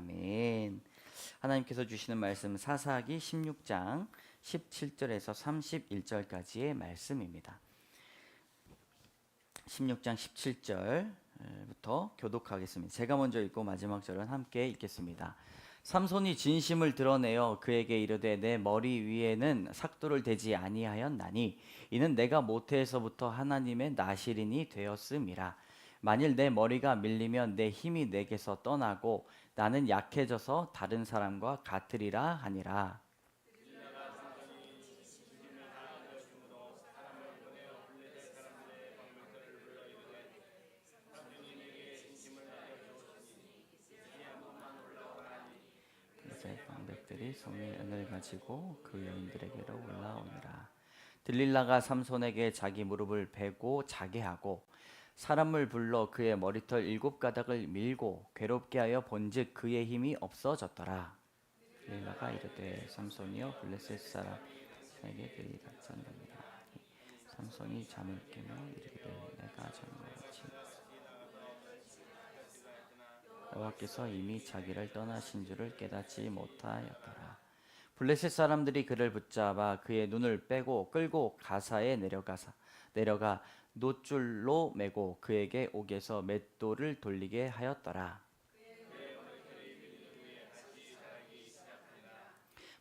아멘. 하나님께서 주시는 말씀 사사기 16장 17절에서 31절까지의 말씀입니다. 16장 17절부터 교독하겠습니다. 제가 먼저 읽고 마지막 절은 함께 읽겠습니다. 삼손이 진심을 드러내어 그에게 이르되 내 머리 위에는 삭도를 대지 아니하였나니 이는 내가 모태에서부터 하나님의 나실인이 되었음이라. 만일 내 머리가 밀리면 내 힘이 내게서 떠나고 나는 약해져서 다른 사람과 같으리라 하니라. 이제 방백들이 성의 은을 가지고 그 여인들에게로 올라오니라. 들릴라가 삼손에게 자기 무릎을 베고 자게 하고 사람을 불러 그의 머리털 7가닥을 밀고 괴롭게 하여 본즉 그의 힘이 없어졌더라. 들릴라가 이르되 삼손이여 블레셋 사람에게 그리 닥쳤느니라. 삼손이 잠을 깨며 이르기를 내가 잘못했지. 여호와께서 이미 자기를 떠나신 줄을 깨닫지 못하였더라. 블레셋 사람들이 그를 붙잡아 그의 눈을 빼고 끌고 가사에 내려가 놋줄로 매고 그에게 옥에서 맷돌을 돌리게 하였더라.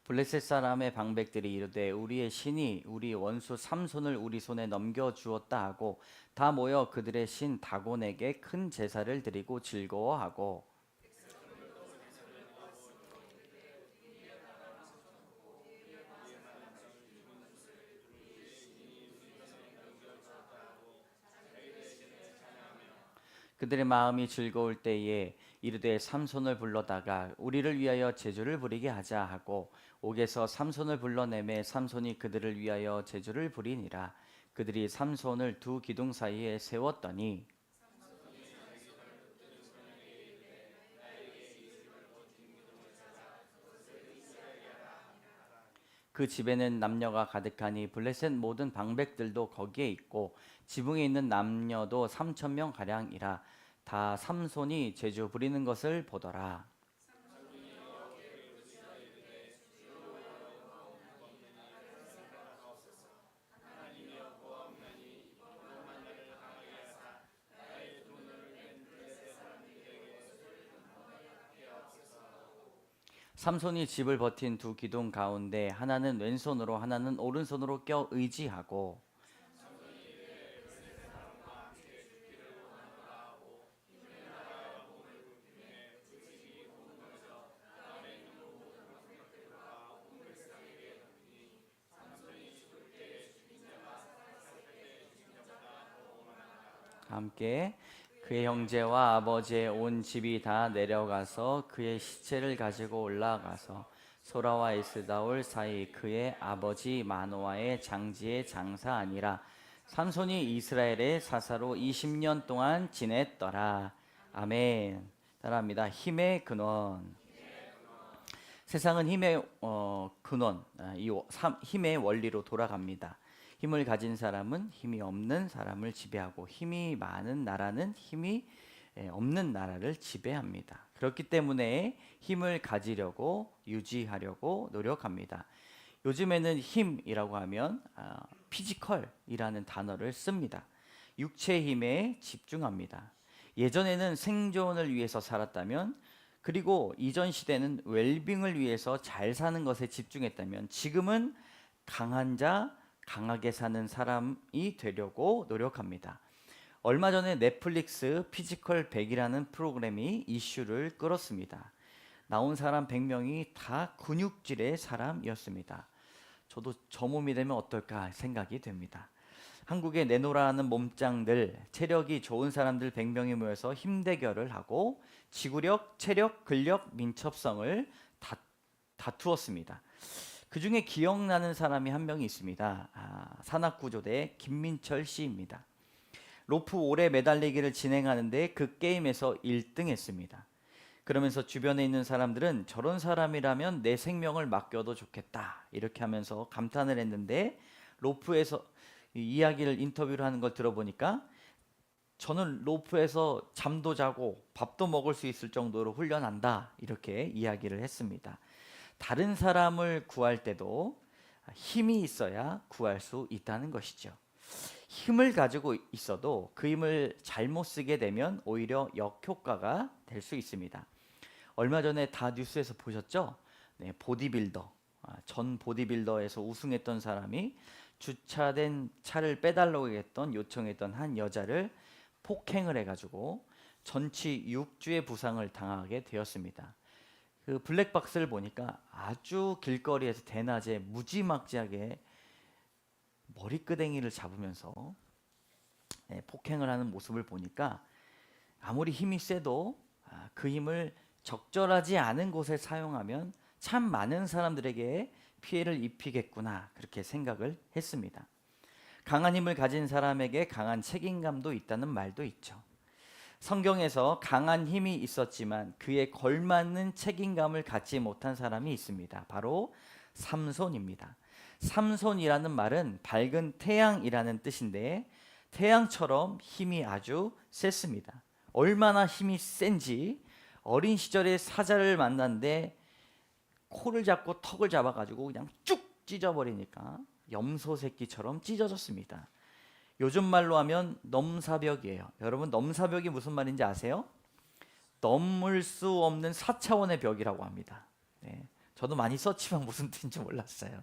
블레셋 사람의 방백들이 이르되 우리의 신이 우리 원수 삼손을 우리 손에 넘겨 주었다 하고 다 모여 그들의 신 다곤에게 큰 제사를 드리고 즐거워하고 그들의 마음이 즐거울 때에 이르되 삼손을 불러다가 우리를 위하여 제주를 부리게 하자 하고 옥에서 삼손을 불러내매 삼손이 그들을 위하여 제주를 부리니라. 그들이 삼손을 두 기둥 사이에 세웠더니 그 집에는 남녀가 가득하니 블레셋 모든 방백들도 거기에 있고 지붕에 있는 남녀도 3,000명 가량이라. 다 삼손이 제주 부리는 것을 보더라. 삼손이 집을 버틴 두 기둥 가운데 하나는 왼손으로 하나는 오른손으로 껴 의지하고 함께 그의 형제와 아버지의 온 집이 다 내려가서 그의 시체를 가지고 올라가서 소라와 에스다올 사이 그의 아버지 마노아의 장지에 장사하니라. 삼손이 이스라엘의 사사로 20년 동안 지냈더라. 아멘. 따라합니다. 힘의 근원. 세상은 힘의 근원, 힘의 원리로 돌아갑니다. 힘을 가진 사람은 힘이 없는 사람을 지배하고 힘이 많은 나라는 힘이 없는 나라를 지배합니다. 그렇기 때문에 힘을 가지려고 유지하려고 노력합니다. 요즘에는 힘이라고 하면 피지컬이라는 단어를 씁니다. 육체 힘에 집중합니다. 예전에는 생존을 위해서 살았다면 그리고 이전 시대는 웰빙을 위해서 잘 사는 것에 집중했다면 지금은 강한 자, 강하게 사는 사람이 되려고 노력합니다. 얼마 전에 넷플릭스 피지컬 100이라는 프로그램이 이슈를 끌었습니다. 나온 사람 100명이 다 근육질의 사람이었습니다. 저도 저 몸이 되면 어떨까 생각이 됩니다. 한국에 내노라는 몸짱들, 체력이 좋은 사람들 100명이 모여서 힘 대결을 하고 지구력, 체력, 근력, 민첩성을 다투었습니다. 그 중에 기억나는 사람이 한 명이 있습니다. 산악구조대 김민철 씨입니다. 로프 오래 매달리기를 진행하는데 그 게임에서 1등 했습니다. 그러면서 주변에 있는 사람들은 저런 사람이라면 내 생명을 맡겨도 좋겠다 이렇게 하면서 감탄을 했는데 로프에서 이야기를 인터뷰를 하는 걸 들어보니까 저는 로프에서 잠도 자고 밥도 먹을 수 있을 정도로 훈련한다, 이렇게 이야기를 했습니다. 다른 사람을 구할 때도 힘이 있어야 구할 수 있다는 것이죠. 힘을 가지고 있어도 그 힘을 잘못 쓰게 되면 오히려 역효과가 될 수 있습니다. 얼마 전에 다 뉴스에서 보셨죠? 네, 보디빌더, 전 보디빌더에서 우승했던 사람이 주차된 차를 빼달라고 요청했던 한 여자를 폭행을 해가지고 전치 6주의 부상을 당하게 되었습니다. 그 블랙박스를 보니까 아주 길거리에서 대낮에 무지막지하게 머리끄댕이를 잡으면서 폭행을 하는 모습을 보니까 아무리 힘이 세도 그 힘을 적절하지 않은 곳에 사용하면 참 많은 사람들에게 피해를 입히겠구나, 그렇게 생각을 했습니다. 강한 힘을 가진 사람에게 강한 책임감도 있다는 말도 있죠. 성경에서 강한 힘이 있었지만 그에 걸맞는 책임감을 갖지 못한 사람이 있습니다. 바로 삼손입니다. 삼손이라는 말은 밝은 태양이라는 뜻인데 태양처럼 힘이 아주 셌습니다. 얼마나 힘이 센지 어린 시절에 사자를 만났는데 코를 잡고 턱을 잡아가지고 그냥 쭉 찢어버리니까 염소 새끼처럼 찢어졌습니다. 요즘 말로 하면 넘사벽이에요. 여러분, 넘사벽이 무슨 말인지 아세요? 넘을 수 없는 4차원의 벽이라고 합니다. 네, 저도 많이 썼지만 무슨 뜻인지 몰랐어요.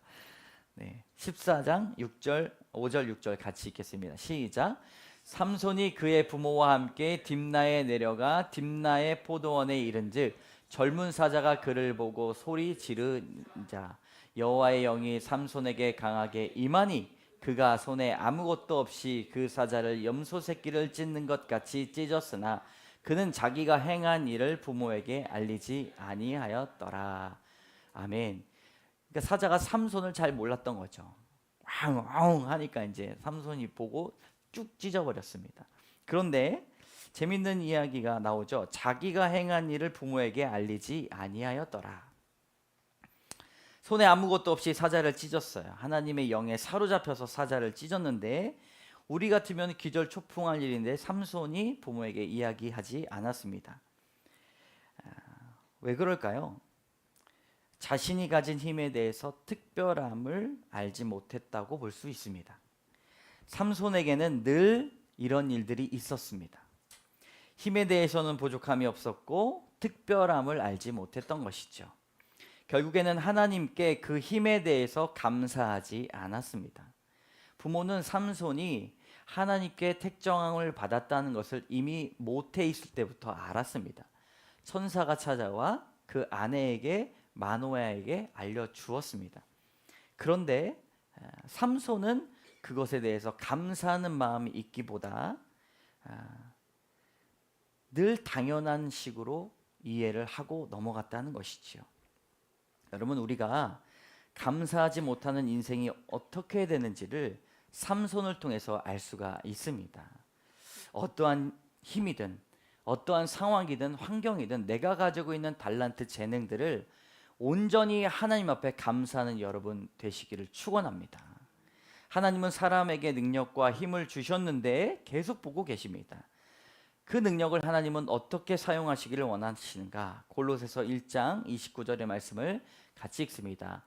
네, 14장 6절 5절 6절 같이 읽겠습니다. 시작. 삼손이 그의 부모와 함께 딥나에 내려가 딥나의 포도원에 이른즉 젊은 사자가 그를 보고 소리 지르자 여호와의 영이 삼손에게 강하게 임하니 그가 손에 아무것도 없이 그 사자를 염소 새끼를 찢는 것 같이 찢었으나 그는 자기가 행한 일을 부모에게 알리지 아니하였더라. 아멘. 그러니까 사자가 삼손을 잘 몰랐던 거죠. 왕왕 하니까 이제 삼손이 보고 쭉 찢어버렸습니다. 그런데 재밌는 이야기가 나오죠. 자기가 행한 일을 부모에게 알리지 아니하였더라. 손에 아무것도 없이 사자를 찢었어요. 하나님의 영에 사로잡혀서 사자를 찢었는데 우리 같으면 기절초풍할 일인데 삼손이 부모에게 이야기하지 않았습니다. 왜 그럴까요? 자신이 가진 힘에 대해서 특별함을 알지 못했다고 볼 수 있습니다. 삼손에게는 늘 이런 일들이 있었습니다. 힘에 대해서는 부족함이 없었고 특별함을 알지 못했던 것이죠. 결국에는 하나님께 그 힘에 대해서 감사하지 않았습니다. 부모는 삼손이 하나님께 택정함을 받았다는 것을 이미 모태에 있을 때부터 알았습니다. 천사가 찾아와 그 아내에게 마노아에게 알려주었습니다. 그런데 삼손은 그것에 대해서 감사하는 마음이 있기보다 늘 당연한 식으로 이해를 하고 넘어갔다는 것이지요. 여러분, 우리가 감사하지 못하는 인생이 어떻게 되는지를 삼손을 통해서 알 수가 있습니다. 어떠한 힘이든 어떠한 상황이든 환경이든 내가 가지고 있는 달란트, 재능들을 온전히 하나님 앞에 감사하는 여러분 되시기를 축원합니다. 하나님은 사람에게 능력과 힘을 주셨는데 계속 보고 계십니다. 그 능력을 하나님은 어떻게 사용하시기를 원하시는가? 골로새서 1장 29절의 말씀을 같이 읽습니다.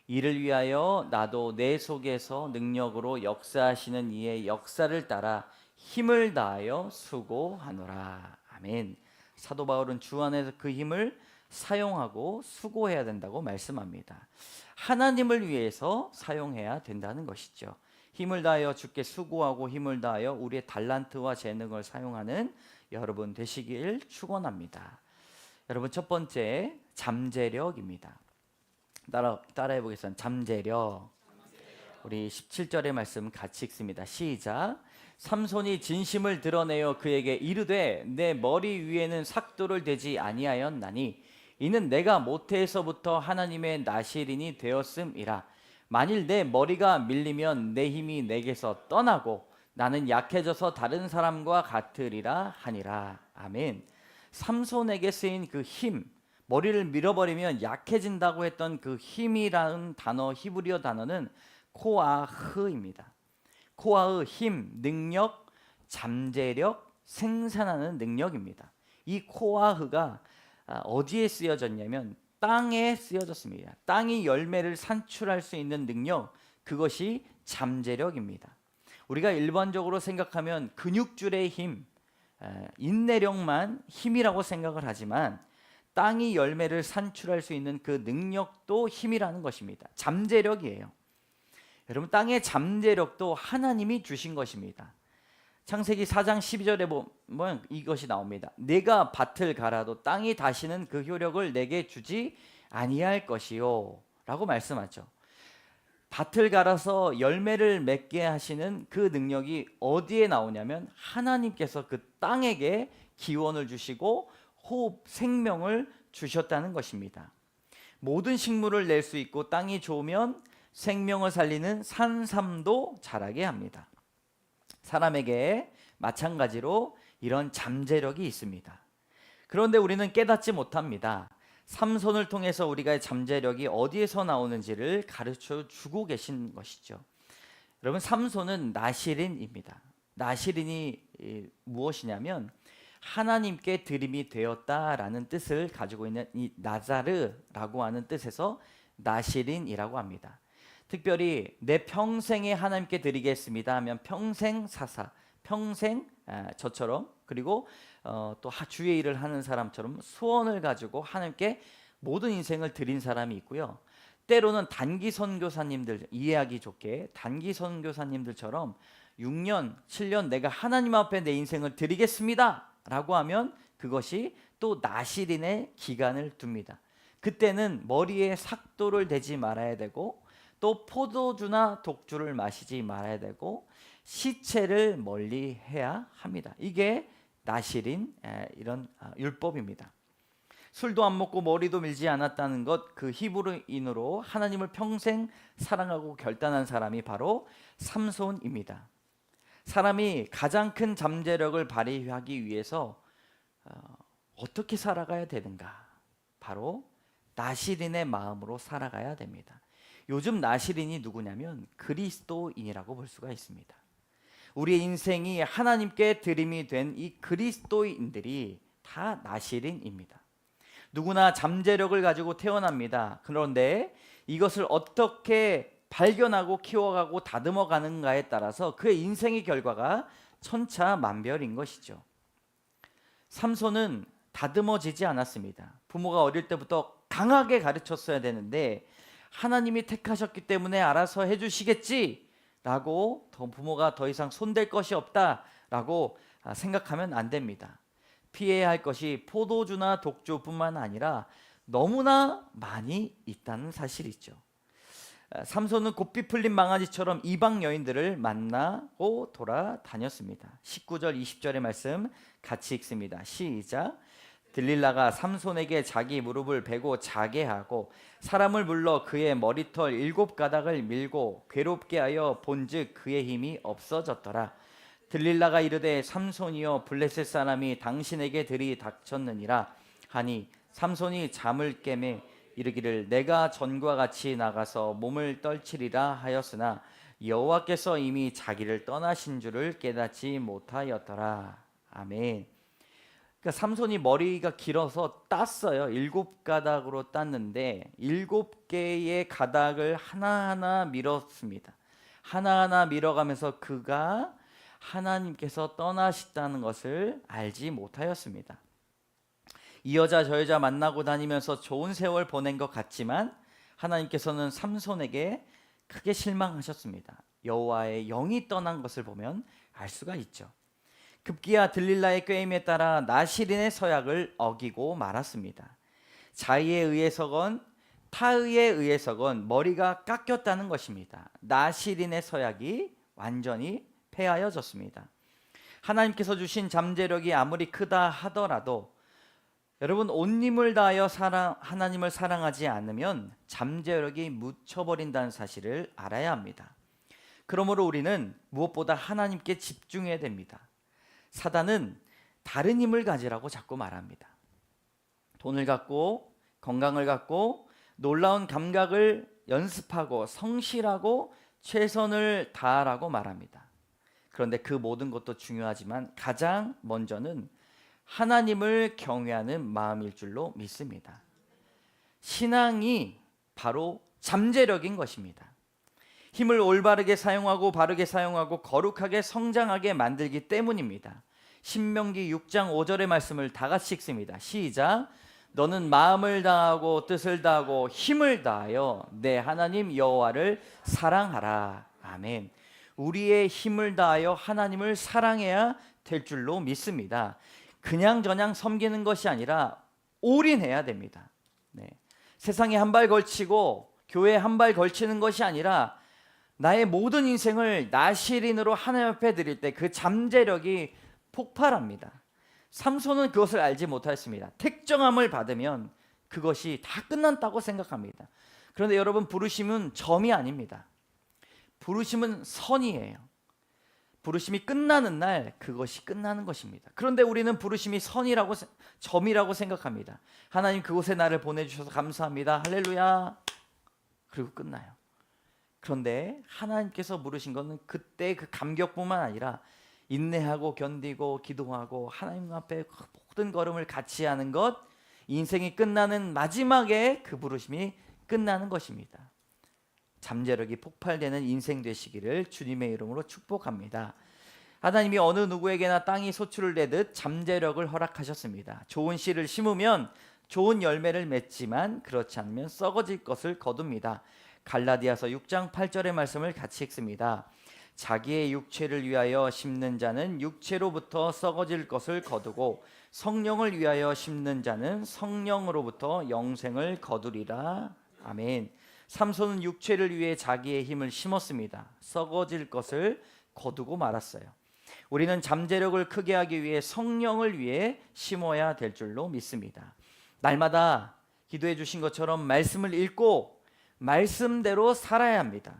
이를 위하여 나도 내 속에서 능력으로 역사하시는 이의 역사를 따라 힘을 다하여 수고하노라. 아멘. 사도 바울은 주 안에서 그 힘을 사용하고 수고해야 된다고 말씀합니다. 하나님을 위해서 사용해야 된다는 것이죠. 힘을 다하여 주께 수고하고 힘을 다하여 우리의 달란트와 재능을 사용하는 여러분 되시길 축원합니다. 여러분, 첫 번째 잠재력입니다. 따라해 보겠습니다. 잠재력. 우리 17절의 말씀 같이 읽습니다. 시작. 삼손이 진심을 드러내어 그에게 이르되 내 머리 위에는 삭도를 대지 아니하였나니 이는 내가 모태에서부터 하나님의 나실인이 되었음이라. 만일 내 머리가 밀리면 내 힘이 내게서 떠나고 나는 약해져서 다른 사람과 같으리라 하니라. 아멘. 삼손에게 쓰인 그 힘, 머리를 밀어버리면 약해진다고 했던 그 힘이라는 단어, 히브리어 단어는 코아흐입니다. 코아흐, 힘, 능력, 잠재력, 생산하는 능력입니다. 이 코아흐가 어디에 쓰여졌냐면 땅에 쓰여졌습니다. 땅이 열매를 산출할 수 있는 능력, 그것이 잠재력입니다. 우리가 일반적으로 생각하면 근육줄의 힘, 인내력만 힘이라고 생각을 하지만 땅이 열매를 산출할 수 있는 그 능력도 힘이라는 것입니다. 잠재력이에요. 여러분, 땅의 잠재력도 하나님이 주신 것입니다. 창세기 4장 12절에 보면 이것이 나옵니다. 내가 밭을 갈아도 땅이 다시는 그 효력을 내게 주지 아니할 것이요 라고 말씀하죠. 밭을 갈아서 열매를 맺게 하시는 그 능력이 어디에 나오냐면 하나님께서 그 땅에게 기원을 주시고 호흡, 생명을 주셨다는 것입니다. 모든 식물을 낼 수 있고 땅이 좋으면 생명을 살리는 산삼도 자라게 합니다. 사람에게 마찬가지로 이런 잠재력이 있습니다. 그런데 우리는 깨닫지 못합니다. 삼손을 통해서 우리가 잠재력이 어디에서 나오는지를 가르쳐 주고 계신 것이죠. 여러분, 삼손은 나실인입니다. 나실인이 무엇이냐면 하나님께 드림이 되었다라는 뜻을 가지고 있는 이 나자르라고 하는 뜻에서 나실인이라고 합니다. 특별히 내 평생에 하나님께 드리겠습니다 하면 평생 사사, 평생 저처럼, 그리고 또 주의 일을 하는 사람처럼 소원을 가지고 하나님께 모든 인생을 드린 사람이 있고요. 때로는 단기 선교사님들, 이해하기 좋게 단기 선교사님들처럼 6년, 7년 내가 하나님 앞에 내 인생을 드리겠습니다 라고 하면 그것이 또 나실인의 기간을 둡니다. 그때는 머리에 삭도를 대지 말아야 되고 또 포도주나 독주를 마시지 말아야 되고 시체를 멀리 해야 합니다. 이게 나실인 이런 율법입니다. 술도 안 먹고 머리도 밀지 않았다는 것, 그 히브리인으로 하나님을 평생 사랑하고 결단한 사람이 바로 삼손입니다. 사람이 가장 큰 잠재력을 발휘하기 위해서 어떻게 살아가야 되는가? 바로 나실인의 마음으로 살아가야 됩니다. 요즘 나실인이 누구냐면 그리스도인이라고 볼 수가 있습니다. 우리의 인생이 하나님께 드림이 된 이 그리스도인들이 다 나실인입니다. 누구나 잠재력을 가지고 태어납니다. 그런데 이것을 어떻게 발견하고 키워가고 다듬어 가는가에 따라서 그의 인생의 결과가 천차만별인 것이죠. 삼손은 다듬어지지 않았습니다. 부모가 어릴 때부터 강하게 가르쳤어야 되는데 하나님이 택하셨기 때문에 알아서 해주시겠지 라고 부모가 더 이상 손댈 것이 없다 라고 생각하면 안 됩니다. 피해야 할 것이 포도주나 독주뿐만 아니라 너무나 많이 있다는 사실이죠. 삼손은 고삐 풀린 망아지처럼 이방 여인들을 만나고 돌아다녔습니다. 19절 20절의 말씀 같이 읽습니다. 시작. 들릴라가 삼손에게 자기 무릎을 베고 자게 하고 사람을 불러 그의 머리털 7가닥을 밀고 괴롭게 하여 본즉 그의 힘이 없어졌더라. 들릴라가 이르되 삼손이여 블레셋 사람이 당신에게 들이닥쳤느니라 하니 삼손이 잠을 깨매 이르기를 내가 전과 같이 나가서 몸을 떨치리라 하였으나 여호와께서 이미 자기를 떠나신 줄을 깨닫지 못하였더라. 아멘. 그러니까 삼손이 머리가 길어서 땄어요. 7가닥으로 땄는데 7개의 가닥을 하나하나 밀었습니다. 하나하나 밀어가면서 그가 하나님께서 떠나셨다는 것을 알지 못하였습니다. 이 여자 저 여자 만나고 다니면서 좋은 세월 보낸 것 같지만 하나님께서는 삼손에게 크게 실망하셨습니다. 여호와의 영이 떠난 것을 보면 알 수가 있죠. 급기야 들릴라의 꾀임에 따라 나실인의 서약을 어기고 말았습니다. 자의에 의해서건 타의에 의해서건 머리가 깎였다는 것입니다. 나실인의 서약이 완전히 폐하여졌습니다. 하나님께서 주신 잠재력이 아무리 크다 하더라도 여러분, 온 힘을 다하여 하나님을 사랑하지 않으면 잠재력이 묻혀버린다는 사실을 알아야 합니다. 그러므로 우리는 무엇보다 하나님께 집중해야 됩니다. 사단은 다른 힘을 가지라고 자꾸 말합니다. 돈을 갖고, 건강을 갖고, 놀라운 감각을 연습하고 성실하고 최선을 다하라고 말합니다. 그런데 그 모든 것도 중요하지만 가장 먼저는 하나님을 경외하는 마음일 줄로 믿습니다. 신앙이 바로 잠재력인 것입니다. 힘을 올바르게 사용하고 바르게 사용하고 거룩하게 성장하게 만들기 때문입니다. 신명기 6장 5절의 말씀을 다 같이 읽습니다. 시작. 너는 마음을 다하고 뜻을 다하고 힘을 다하여 내 하나님 여호와를 사랑하라. 아멘. 우리의 힘을 다하여 하나님을 사랑해야 될 줄로 믿습니다. 그냥저냥 섬기는 것이 아니라 올인해야 됩니다. 네. 세상에 한 발 걸치고 교회에 한 발 걸치는 것이 아니라 나의 모든 인생을 나실인으로 하나님 앞에 드릴 때 그 잠재력이 폭발합니다. 삼손은 그것을 알지 못했습니다. 택정함을 받으면 그것이 다 끝났다고 생각합니다. 그런데 여러분, 부르심은 점이 아닙니다. 부르심은 선이에요. 부르심이 끝나는 날 그것이 끝나는 것입니다. 그런데 우리는 부르심이 선이라고, 점이라고 생각합니다. 하나님, 그곳에 나를 보내주셔서 감사합니다. 할렐루야. 그리고 끝나요. 그런데 하나님께서 부르신 것은 그때 그 감격뿐만 아니라 인내하고 견디고 기도하고 하나님 앞에 모든 걸음을 같이 하는 것, 인생이 끝나는 마지막에 그 부르심이 끝나는 것입니다. 잠재력이 폭발되는 인생 되시기를 주님의 이름으로 축복합니다. 하나님이 어느 누구에게나 땅이 소출을 내듯 잠재력을 허락하셨습니다. 좋은 씨를 심으면 좋은 열매를 맺지만 그렇지 않으면 썩어질 것을 거둡니다. 갈라디아서 6장 8절의 말씀을 같이 읽습니다. 자기의 육체를 위하여 심는 자는 육체로부터 썩어질 것을 거두고 성령을 위하여 심는 자는 성령으로부터 영생을 거두리라. 아멘. 삼손은 육체를 위해 자기의 힘을 심었습니다. 썩어질 것을 거두고 말았어요. 우리는 잠재력을 크게 하기 위해 성령을 위해 심어야 될 줄로 믿습니다. 날마다 기도해 주신 것처럼 말씀을 읽고 말씀대로 살아야 합니다.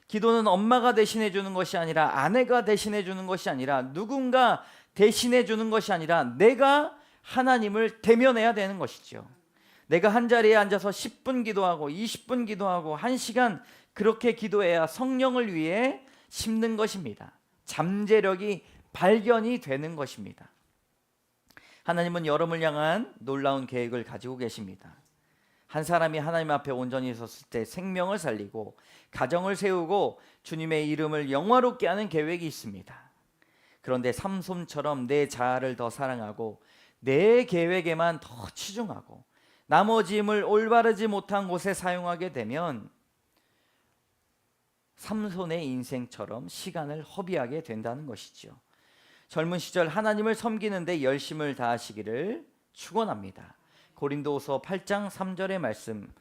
기도는 엄마가 대신해 주는 것이 아니라, 아내가 대신해 주는 것이 아니라, 누군가 대신해 주는 것이 아니라 내가 하나님을 대면해야 되는 것이죠. 내가 한 자리에 앉아서 10분 기도하고 20분 기도하고 1시간 그렇게 기도해야 성령을 위해 심는 것입니다. 잠재력이 발견이 되는 것입니다. 하나님은 여러분을 향한 놀라운 계획을 가지고 계십니다. 한 사람이 하나님 앞에 온전히 섰을 때 생명을 살리고 가정을 세우고 주님의 이름을 영화롭게 하는 계획이 있습니다. 그런데 삼손처럼 내 자아를 더 사랑하고 내 계획에만 더 치중하고 나머지 힘을 올바르지 못한 곳에 사용하게 되면 삼손의 인생처럼 시간을 허비하게 된다는 것이죠. 젊은 시절 하나님을 섬기는데 열심을 다하시기를 축원합니다. 고린도후서 8장 3절의 말씀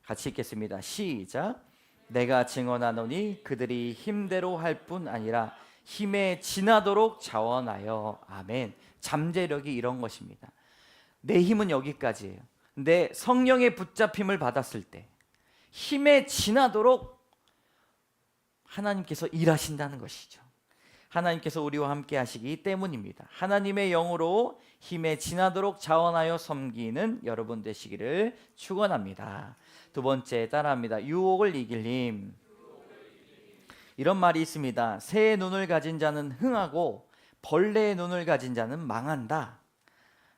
같이 읽겠습니다. 시작. 내가 증언하노니 그들이 힘대로 할 뿐 아니라 힘에 지나도록 자원하여. 아멘. 잠재력이 이런 것입니다. 내 힘은 여기까지예요. 근데 성령의 붙잡힘을 받았을 때 힘에 지나도록 하나님께서 일하신다는 것이죠. 하나님께서 우리와 함께 하시기 때문입니다. 하나님의 영으로 힘에 지나도록 자원하여 섬기는 여러분 되시기를 축원합니다. 두 번째, 따라합니다. 유혹을 이길 힘. 이런 말이 있습니다. 새의 눈을 가진 자는 흥하고 벌레의 눈을 가진 자는 망한다.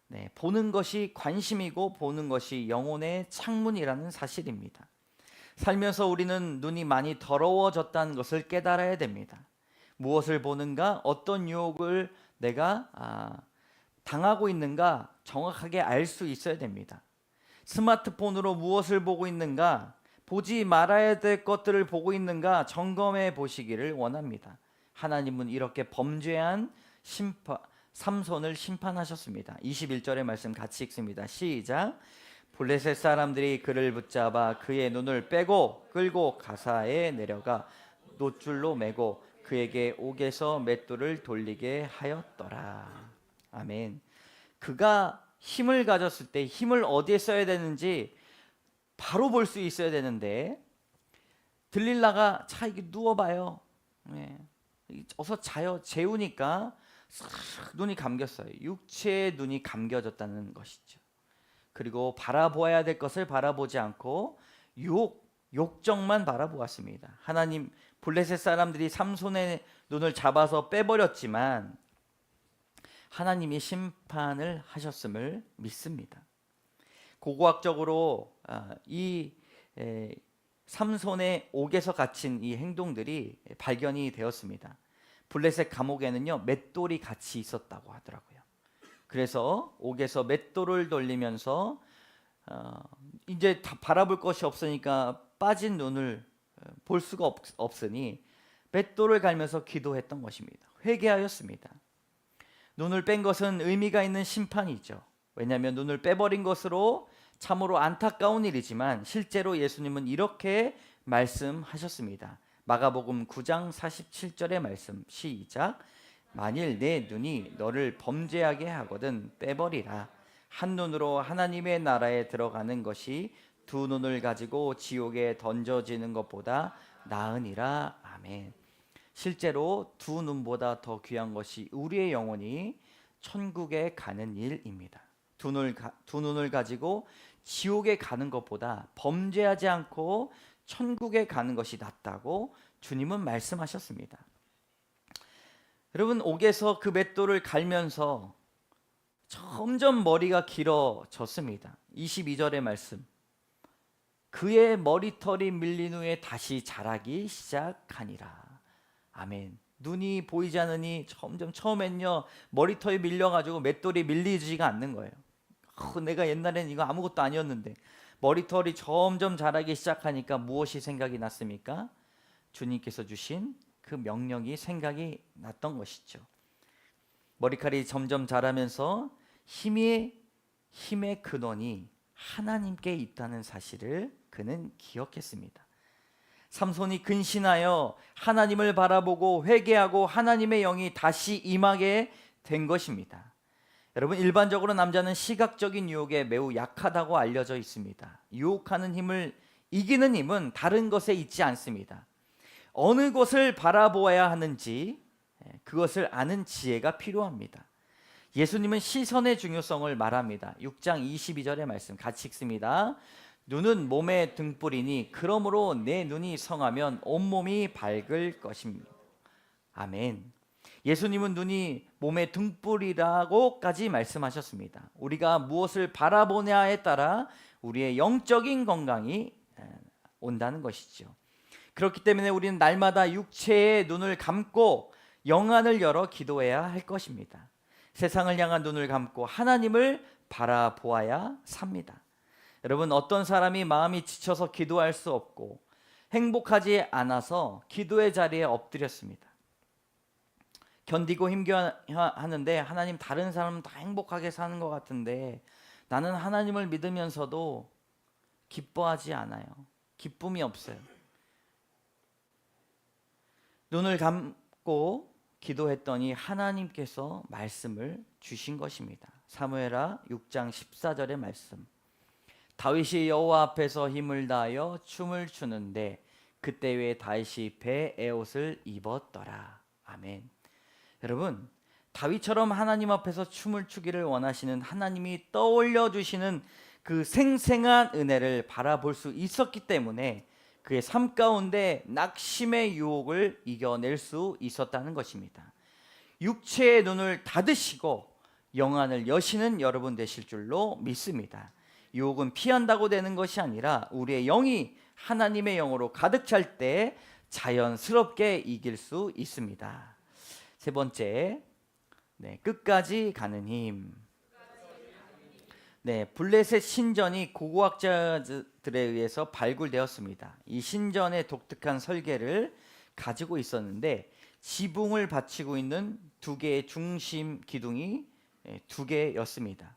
네, 보는 것이 관심이고 보는 것이 영혼의 창문이라는 사실입니다. 살면서 우리는 눈이 많이 더러워졌다는 것을 깨달아야 됩니다. 무엇을 보는가, 어떤 유혹을 내가 당하고 있는가 정확하게 알 수 있어야 됩니다. 스마트폰으로 무엇을 보고 있는가, 보지 말아야 될 것들을 보고 있는가 점검해 보시기를 원합니다. 하나님은 이렇게 범죄한 삼손을 심판하셨습니다. 21절의 말씀 같이 읽습니다. 시작. 블레셋 사람들이 그를 붙잡아 그의 눈을 빼고 끌고 가사에 내려가 놋줄로 매고 그에게 옥에서 맷돌을 돌리게 하였더라. 아멘. 그가 힘을 가졌을 때 힘을 어디에 써야 되는지 바로 볼 수 있어야 되는데, 들릴라가 자 이게 누워봐요. 네. 어서 자요. 재우니까 싹 눈이 감겼어요. 육체의 눈이 감겨졌다는 것이죠. 그리고 바라보아야 될 것을 바라보지 않고 유혹, 욕정만 바라보았습니다. 하나님, 블레셋 사람들이 삼손의 눈을 잡아서 빼버렸지만 하나님이 심판을 하셨음을 믿습니다. 고고학적으로 이 삼손의 옥에서 갇힌 이 행동들이 발견이 되었습니다. 블레셋 감옥에는요, 맷돌이 같이 있었다고 하더라고요. 그래서 옥에서 맷돌을 돌리면서 이제 다 바라볼 것이 없으니까 빠진 눈을 볼 수가 없으니 맷돌을 갈면서 기도했던 것입니다. 회개하였습니다. 눈을 뺀 것은 의미가 있는 심판이죠. 왜냐하면 눈을 빼버린 것으로 참으로 안타까운 일이지만 실제로 예수님은 이렇게 말씀하셨습니다. 마가복음 9장 47절의 말씀, 시작. 만일 내 눈이 너를 범죄하게 하거든 빼버리라. 한 눈으로 하나님의 나라에 들어가는 것이 두 눈을 가지고 지옥에 던져지는 것보다 나으니라. 아멘. 실제로 두 눈보다 더 귀한 것이 우리의 영혼이 천국에 가는 일입니다. 두 눈을 가지고 지옥에 가는 것보다 범죄하지 않고 천국에 가는 것이 낫다고 주님은 말씀하셨습니다. 여러분, 옥에서 그 맷돌을 갈면서 점점 머리가 길어졌습니다. 22절의 말씀. 그의 머리털이 밀린 후에 다시 자라기 시작하니라. 아멘. 눈이 보이지 않으니 점점 처음엔요, 머리털이 밀려가지고 맷돌이 밀리지가 않는 거예요. 내가 옛날엔 이거 아무것도 아니었는데. 머리털이 점점 자라기 시작하니까 무엇이 생각이 났습니까? 주님께서 주신 그 명령이 생각이 났던 것이죠. 머리카락이 점점 자라면서 힘의 근원이 하나님께 있다는 사실을 그는 기억했습니다. 삼손이 근신하여 하나님을 바라보고 회개하고 하나님의 영이 다시 임하게 된 것입니다. 여러분, 일반적으로 남자는 시각적인 유혹에 매우 약하다고 알려져 있습니다. 유혹하는 힘을 이기는 힘은 다른 것에 있지 않습니다. 어느 것을 바라보아야 하는지 그것을 아는 지혜가 필요합니다. 예수님은 시선의 중요성을 말합니다. 6장 22절의 말씀 같이 읽습니다. 눈은 몸의 등불이니 그러므로 내 눈이 성하면 온몸이 밝을 것입니다. 아멘. 예수님은 눈이 몸의 등불이라고까지 말씀하셨습니다. 우리가 무엇을 바라보냐에 따라 우리의 영적인 건강이 온다는 것이죠. 그렇기 때문에 우리는 날마다 육체의 눈을 감고 영안을 열어 기도해야 할 것입니다. 세상을 향한 눈을 감고 하나님을 바라보아야 삽니다. 여러분, 어떤 사람이 마음이 지쳐서 기도할 수 없고 행복하지 않아서 기도의 자리에 엎드렸습니다. 견디고 힘겨워하는데 하나님, 다른 사람은 다 행복하게 사는 것 같은데 나는 하나님을 믿으면서도 기뻐하지 않아요. 기쁨이 없어요. 눈을 감고 기도했더니 하나님께서 말씀을 주신 것입니다. 사무엘하 6장 14절의 말씀. 다윗이 여호와 앞에서 힘을 다하여 춤을 추는데 그때에 다윗이 배 에옷을 입었더라. 아멘. 여러분, 다윗처럼 하나님 앞에서 춤을 추기를 원하시는 하나님이 떠올려 주시는 그 생생한 은혜를 바라볼 수 있었기 때문에 그의 삶 가운데 낙심의 유혹을 이겨낼 수 있었다는 것입니다. 육체의 눈을 닫으시고 영안을 여시는 여러분 되실 줄로 믿습니다. 유혹은 피한다고 되는 것이 아니라 우리의 영이 하나님의 영으로 가득 찰 때 자연스럽게 이길 수 있습니다. 세 번째, 끝까지 가는 힘. 블레셋 신전이 고고학자들에 의해서 발굴되었습니다. 이 신전의 독특한 설계를 가지고 있었는데 지붕을 받치고 있는 두 개의 중심 기둥이 두 개였습니다.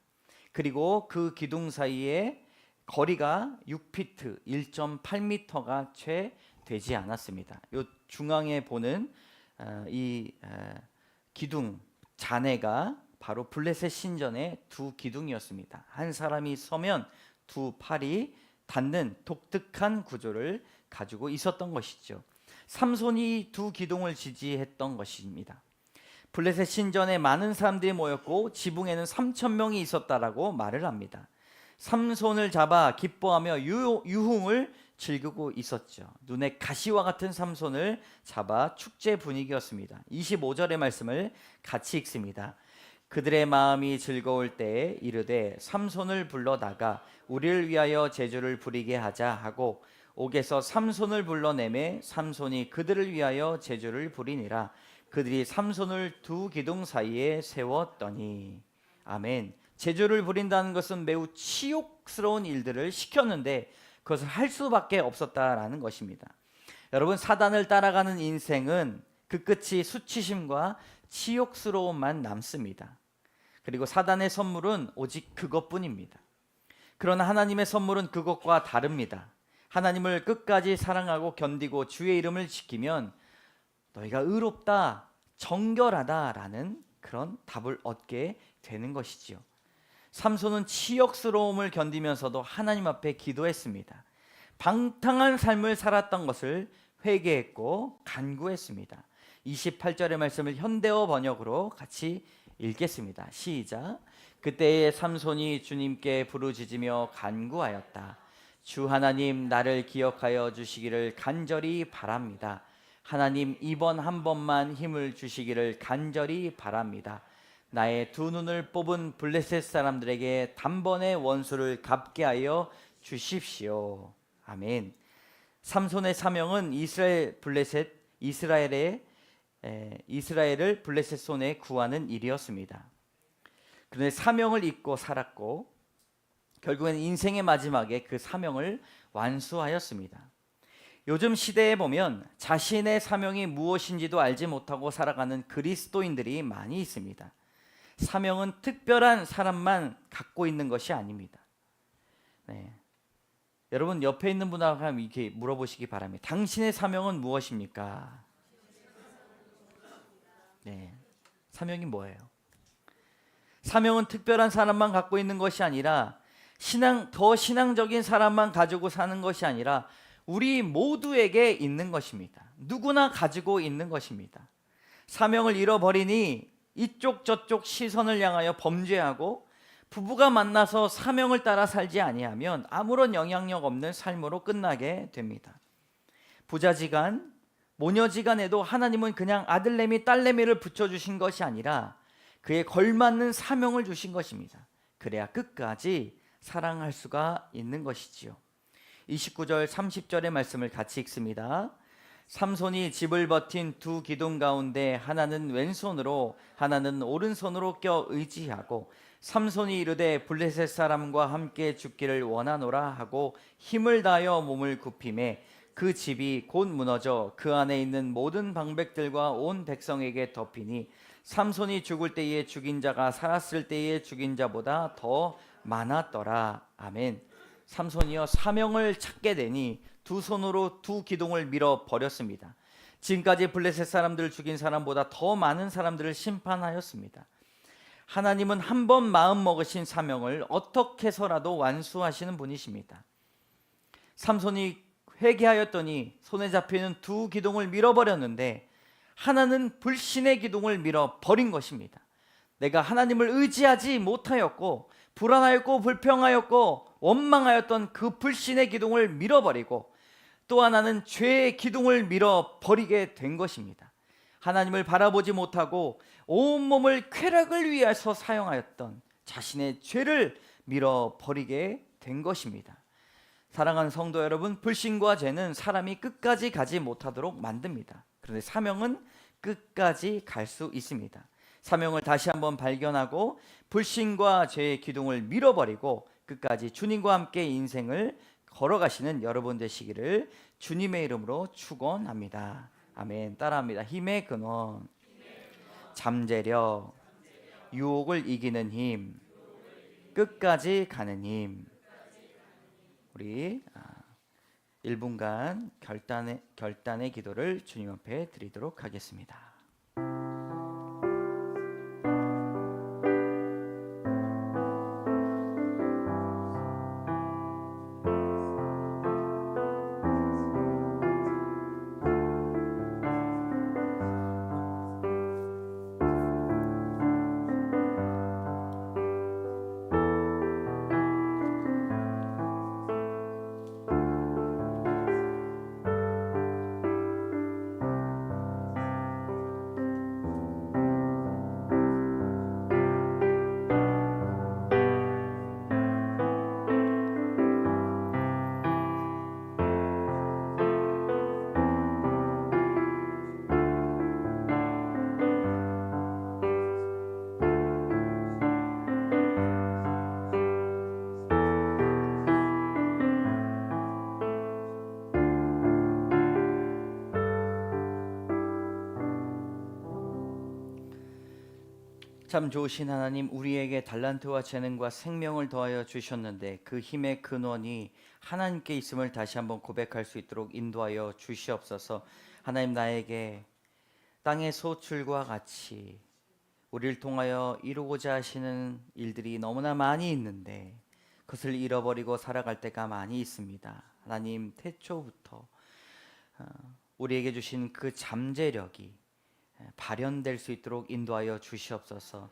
그리고 그 기둥 사이에 거리가 6피트 1.8m가 채 되지 않았습니다. 이 중앙에 보는 이 기둥 잔해가 바로 블레셋 신전의 두 기둥이었습니다. 한 사람이 서면 두 팔이 닿는 독특한 구조를 가지고 있었던 것이죠. 삼손이 두 기둥을 지지했던 것입니다. 블레셋 신전에 많은 사람들이 모였고 지붕에는 3,000명이 있었다라고 말을 합니다. 삼손을 잡아 기뻐하며 유흥을 즐기고 있었죠. 눈에 가시와 같은 삼손을 잡아 축제 분위기였습니다. 25절의 말씀을 같이 읽습니다. 그들의 마음이 즐거울 때에 이르되 삼손을 불러다가 우리를 위하여 제주를 부리게 하자 하고 옥에서 삼손을 불러내매 삼손이 그들을 위하여 제주를 부리니라. 그들이 삼손을 두 기둥 사이에 세웠더니. 아멘. 제주를 부린다는 것은 매우 치욕스러운 일들을 시켰는데 그것을 할 수밖에 없었다라는 것입니다. 여러분, 사단을 따라가는 인생은 그 끝이 수치심과 치욕스러움만 남습니다. 그리고 사단의 선물은 오직 그것뿐입니다. 그러나 하나님의 선물은 그것과 다릅니다. 하나님을 끝까지 사랑하고 견디고 주의 이름을 지키면 너희가 의롭다, 정결하다라는 그런 답을 얻게 되는 것이지요. 삼손은 치욕스러움을 견디면서도 하나님 앞에 기도했습니다. 방탕한 삶을 살았던 것을 회개했고 간구했습니다. 28절의 말씀을 현대어 번역으로 같이 읽겠습니다. 시작. 그때에 삼손이 주님께 부르짖으며 간구하였다. 주 하나님, 나를 기억하여 주시기를 간절히 바랍니다. 하나님, 이번 한 번만 힘을 주시기를 간절히 바랍니다. 나의 두 눈을 뽑은 블레셋 사람들에게 단번에 원수를 갚게 하여 주십시오. 아멘. 삼손의 사명은 이스라엘을 블레셋 손에 구하는 일이었습니다. 그런데 사명을 잊고 살았고 결국엔 인생의 마지막에 그 사명을 완수하였습니다. 요즘 시대에 보면 자신의 사명이 무엇인지도 알지 못하고 살아가는 그리스도인들이 많이 있습니다. 사명은 특별한 사람만 갖고 있는 것이 아닙니다. 네. 여러분, 옆에 있는 분하고 이렇게 물어보시기 바랍니다. 당신의 사명은 무엇입니까? 네. 사명이 뭐예요? 사명은 특별한 사람만 갖고 있는 것이 아니라 더 신앙적인 사람만 가지고 사는 것이 아니라 우리 모두에게 있는 것입니다. 누구나 가지고 있는 것입니다. 사명을 잃어버리니 이쪽 저쪽 시선을 향하여 범죄하고 부부가 만나서 사명을 따라 살지 아니하면 아무런 영향력 없는 삶으로 끝나게 됩니다. 부자지간 모녀지간에도 하나님은 그냥 아들내미 딸내미를 붙여주신 것이 아니라 그에 걸맞는 사명을 주신 것입니다. 그래야 끝까지 사랑할 수가 있는 것이지요. 29절 30절의 말씀을 같이 읽습니다. 삼손이 집을 버틴 두 기둥 가운데 하나는 왼손으로 하나는 오른손으로 껴 의지하고 삼손이 이르되 블레셋 사람과 함께 죽기를 원하노라 하고 힘을 다하여 몸을 굽히매 그 집이 곧 무너져 그 안에 있는 모든 방백들과 온 백성에게 덮이니 삼손이 죽을 때에 죽인 자가 살았을 때에 죽인 자보다 더 많았더라. 아멘. 삼손이여 사명을 찾게 되니 두 손으로 두 기둥을 밀어 버렸습니다. 지금까지 블레셋 사람들을 죽인 사람보다 더 많은 사람들을 심판하였습니다. 하나님은 한 번 마음 먹으신 사명을 어떻게 해서라도 완수하시는 분이십니다. 삼손이 회개하였더니 손에 잡히는 두 기둥을 밀어버렸는데 하나는 불신의 기둥을 밀어버린 것입니다. 내가 하나님을 의지하지 못하였고 불안하였고 불평하였고 원망하였던 그 불신의 기둥을 밀어버리고 또 하나는 죄의 기둥을 밀어버리게 된 것입니다. 하나님을 바라보지 못하고 온몸을 쾌락을 위해서 사용하였던 자신의 죄를 밀어버리게 된 것입니다. 사랑하는 성도 여러분, 불신과 죄는 사람이 끝까지 가지 못하도록 만듭니다. 그런데 사명은 끝까지 갈 수 있습니다. 사명을 다시 한번 발견하고 불신과 죄의 기둥을 밀어버리고 끝까지 주님과 함께 인생을 걸어가시는 여러분 되시기를 주님의 이름으로 축원합니다. 아멘. 따라합니다. 힘의 근원, 잠재력, 유혹을 이기는 힘, 끝까지 가는 힘. 우리 1분간 결단의 기도를 주님 앞에 드리도록 하겠습니다. 참 좋으신 하나님, 우리에게 달란트와 재능과 생명을 더하여 주셨는데 그 힘의 근원이 하나님께 있음을 다시 한번 고백할 수 있도록 인도하여 주시옵소서. 하나님, 나에게 땅의 소출과 같이 우리를 통하여 이루고자 하시는 일들이 너무나 많이 있는데 그것을 잃어버리고 살아갈 때가 많이 있습니다. 하나님, 태초부터 우리에게 주신 그 잠재력이 발현될 수 있도록 인도하여 주시옵소서.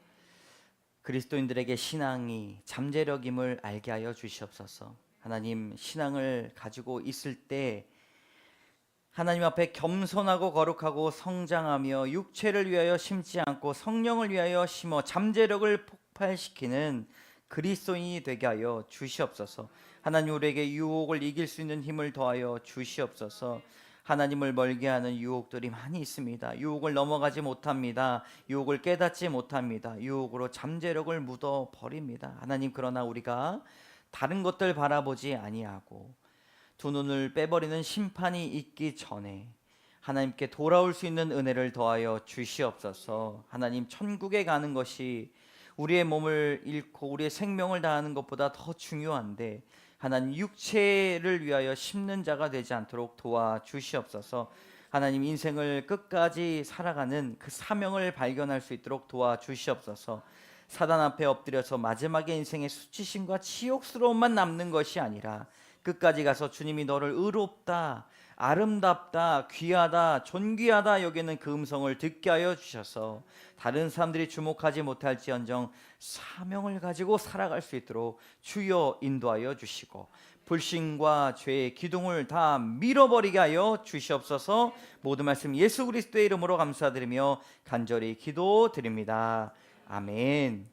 그리스도인들에게 신앙이 잠재력임을 알게 하여 주시옵소서. 하나님, 신앙을 가지고 있을 때 하나님 앞에 겸손하고 거룩하고 성장하며 육체를 위하여 심지 않고 성령을 위하여 심어 잠재력을 폭발시키는 그리스도인이 되게 하여 주시옵소서. 하나님, 우리에게 유혹을 이길 수 있는 힘을 더하여 주시옵소서. 하나님을 멀게 하는 유혹들이 많이 있습니다. 유혹을 넘어가지 못합니다. 유혹을 깨닫지 못합니다. 유혹으로 잠재력을 묻어 버립니다. 하나님, 그러나 우리가 다른 것들 바라보지 아니하고 두 눈을 빼버리는 심판이 있기 전에 하나님께 돌아올 수 있는 은혜를 더하여 주시옵소서. 하나님, 천국에 가는 것이 우리의 몸을 잃고 우리의 생명을 다하는 것보다 더 중요한데 하나님, 육체를 위하여 심는 자가 되지 않도록 도와주시옵소서. 하나님, 인생을 끝까지 살아가는 그 사명을 발견할 수 있도록 도와주시옵소서. 사단 앞에 엎드려서 마지막에 인생의 수치심과 치욕스러움만 남는 것이 아니라 끝까지 가서 주님이 너를 의롭다, 아름답다, 귀하다, 존귀하다 여기는 그 음성을 듣게 하여 주셔서 다른 사람들이 주목하지 못할지언정 사명을 가지고 살아갈 수 있도록 주여 인도하여 주시고 불신과 죄의 기둥을 다 밀어버리게 하여 주시옵소서. 모든 말씀 예수 그리스도의 이름으로 감사드리며 간절히 기도드립니다. 아멘.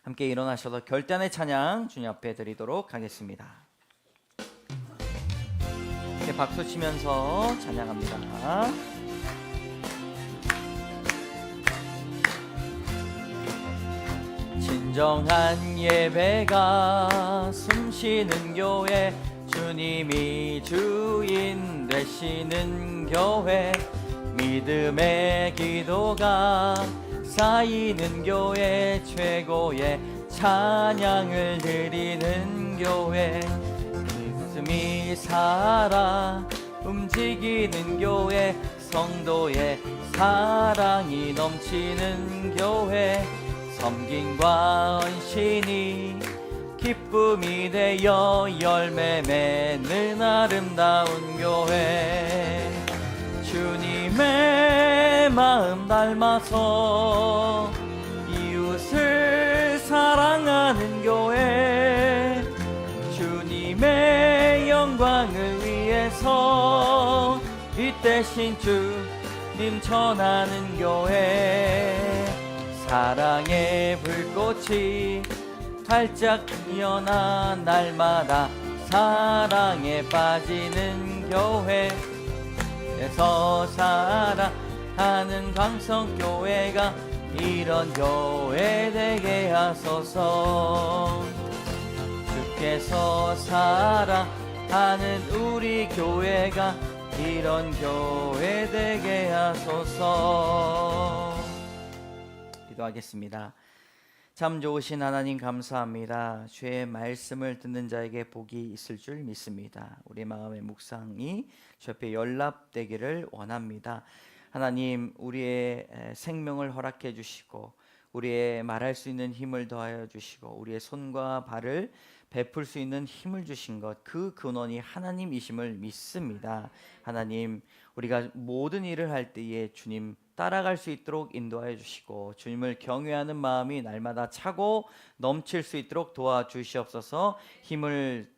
함께 일어나셔서 결단의 찬양 주님 앞에 드리도록 하겠습니다. 박수 치면서 찬양합니다. 진정한 예배가 숨쉬는 교회, 주님이 주인 되시는 교회, 믿음의 기도가 쌓이는 교회, 최고의 찬양을 드리는 교회, 믿음이 살아 움직이는 교회, 성도의 사랑이 넘치는 교회, 섬김과 헌신이 기쁨이 되어 열매 맺는 아름다운 교회, 주님의 마음 닮아서 이웃을 사랑하는 교회, 주님의 영광을 위해서 빛대신 주님 전하는 교회, 사랑의 불꽃이 활짝 피어나 날마다 사랑에 빠지는 교회에서 살아가는 광성교회가 이런 교회 되게 하소서. 주께서 살아가는 우리 교회가 이런 교회 되게 하소서. 기도하겠습니다. 참 좋으신 하나님 감사합니다. 주의 말씀을 듣는 자에게 복이 있을 줄 믿습니다. 우리 마음의 묵상이 주 앞에 연락되기를 원합니다. 하나님, 우리의 생명을 허락해 주시고 우리의 말할 수 있는 힘을 더하여 주시고 우리의 손과 발을 베풀 수 있는 힘을 주신 것, 그 근원이 하나님이심을 믿습니다. 하나님, 우리가 모든 일을 할 때에 주님 따라갈 수 있도록 인도하여 주시고 주님을 경외하는 마음이 날마다 차고 넘칠 수 있도록 도와주시옵소서. 힘을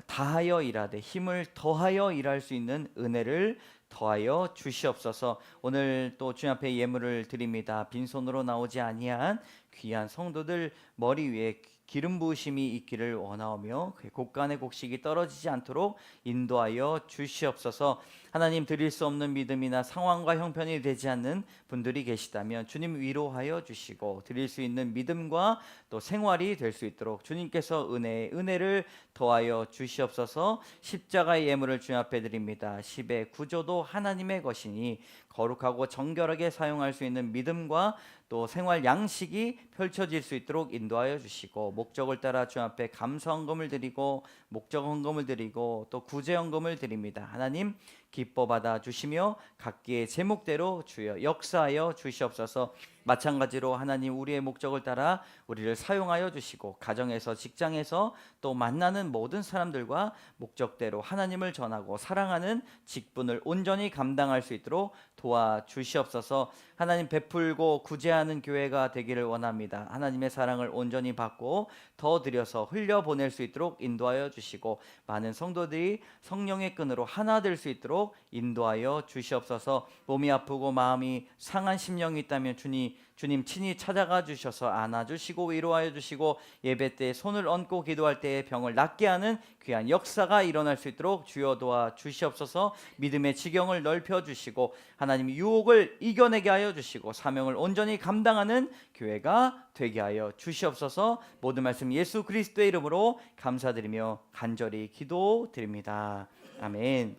다하여 일하되 힘을 더하여 일할 수 있는 은혜를 더하여 주시옵소서. 오늘 또 주님 앞에 예물을 드립니다. 빈손으로 나오지 아니한 귀한 성도들 머리 위에 기름 부으심이 있기를 원하오며 곡간의 곡식이 떨어지지 않도록 인도하여 주시옵소서. 하나님, 드릴 수 없는 믿음이나 상황과 형편이 되지 않는 분들이 계시다면 주님 위로하여 주시고 드릴 수 있는 믿음과 또 생활이 될 수 있도록 주님께서 은혜를 더하여 주시옵소서. 십자가의 예물을 주님 앞에 드립니다. 10의 구조도 하나님의 것이니 거룩하고 정결하게 사용할 수 있는 믿음과 또 생활 양식이 펼쳐질 수 있도록 인도하여 주시고, 목적을 따라 주 앞에 감사 헌금을 드리고 목적 헌금을 드리고 또 구제 헌금을 드립니다. 하나님 기뻐 받아 주시며 각기의 제목대로 주여 역사하여 주시옵소서. 마찬가지로 하나님 우리의 목적을 따라 우리를 사용하여 주시고, 가정에서 직장에서 또 만나는 모든 사람들과 목적대로 하나님을 전하고 사랑하는 직분을 온전히 감당할 수 있도록 도와주시옵소서. 하나님 베풀고 구제하는 교회가 되기를 원합니다. 하나님의 사랑을 온전히 받고 더 드려서 흘려보낼 수 있도록 인도하여 주시고, 많은 성도들이 성령의 끈으로 하나 될 수 있도록 인도하여 주시옵소서. 몸이 아프고 마음이 상한 심령이 있다면 주님 친히 찾아가 주셔서 안아주시고 위로하여 주시고, 예배 때 손을 얹고 기도할 때에 병을 낫게 하는 귀한 역사가 일어날 수 있도록 주여 도와 주시옵소서. 믿음의 지경을 넓혀 주시고 하나님 유혹을 이겨내게 하여 주시고 사명을 온전히 감당하는 교회가 되게 하여 주시옵소서. 모든 말씀 예수 그리스도의 이름으로 감사드리며 간절히 기도드립니다. 아멘.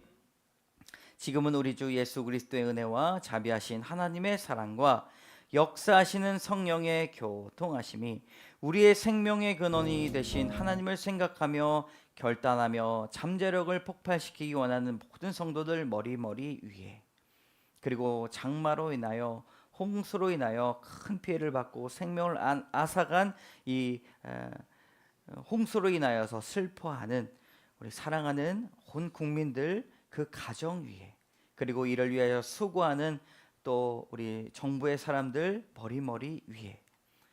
지금은 우리 주 예수 그리스도의 은혜와 자비하신 하나님의 사랑과 역사하시는 성령의 교통하심이 우리의 생명의 근원이 되신 하나님을 생각하며 결단하며 잠재력을 폭발시키기 원하는 모든 성도들 머리 위에, 그리고 장마로 인하여 홍수로 인하여 큰 피해를 받고 생명을 앗아간 이 홍수로 인하여서 슬퍼하는 우리 사랑하는 온 국민들 그 가정 위에, 그리고 이를 위하여 수고하는 또 우리 정부의 사람들 머리 위에,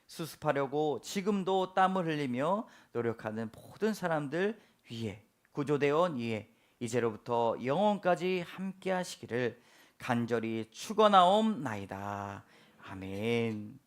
수습하려고 지금도 땀을 흘리며 노력하는 모든 사람들 위에, 구조대원 위에 이제로부터 영원까지 함께 하시기를 간절히 축원하옵나이다. 아멘.